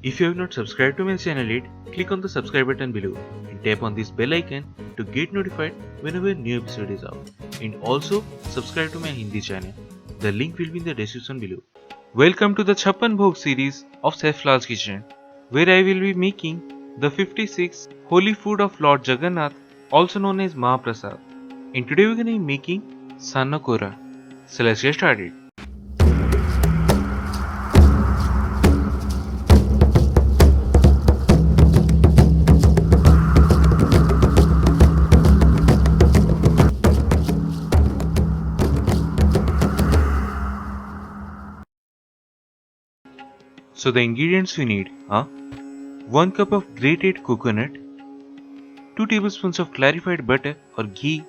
If you have not subscribed to my channel yet, click on the subscribe button below and tap on this bell icon to get notified whenever a new episode is out. And also subscribe to my Hindi channel. The link will be in the description below. Welcome to the CHAPPAN BHOG series of Chef Lall's Kitchen, where I will be making the 56th holy food of Lord Jagannath, also known as Mahaprasad. And today we are going to be making NADIA KORA. So let's get started. So the ingredients we need are 1 cup of grated coconut, 2 tablespoons of clarified butter or ghee,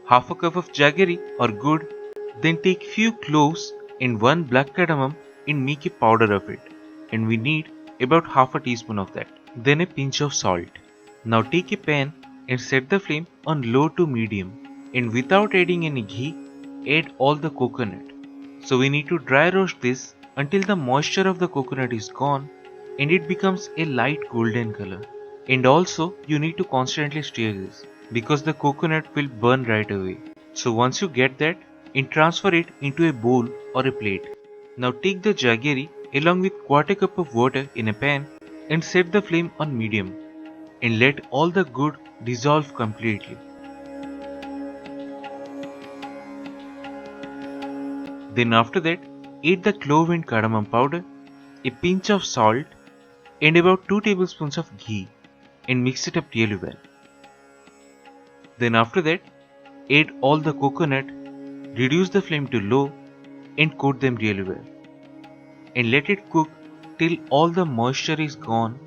half a cup of jaggery or gur, then take few cloves and 1 black cardamom and make a powder of it, and we need about half a teaspoon of that, then a pinch of salt. Now take a pan and set the flame on low to medium, and without adding any ghee, add all the coconut. So we need to dry roast this until the moisture of the coconut is gone and it becomes a light golden color. And also you need to constantly stir this because the coconut will burn right away. So once you get that, and transfer it into a bowl or a plate. Now take the jaggery along with quarter cup of water in a pan and set the flame on medium and let all the gur dissolve completely. Then after that, add the clove and cardamom powder, a pinch of salt and about 2 tablespoons of ghee and mix it up really well. Then after that, add all the coconut, reduce the flame to low and coat them really well. And let it cook till all the moisture is gone,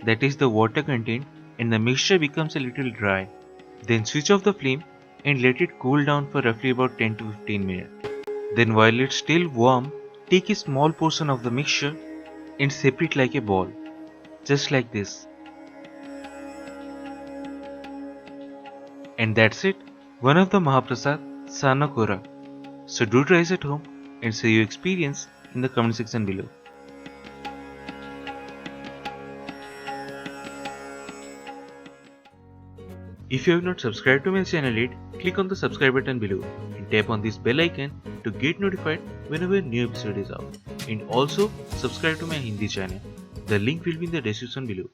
that is the water content, and the mixture becomes a little dry. Then switch off the flame and let it cool down for roughly about 10 to 15 minutes. Then while it's still warm, take a small portion of the mixture and separate like a ball, just like this. And that's it, one of the Mahaprasad NADIA KORA. So do try it at home and share your experience in the comment section below. If you have not subscribed to my channel yet, click on the subscribe button below and tap on this bell icon to get notified whenever a new episode is out. And also subscribe to my Hindi channel. The link will be in the description below.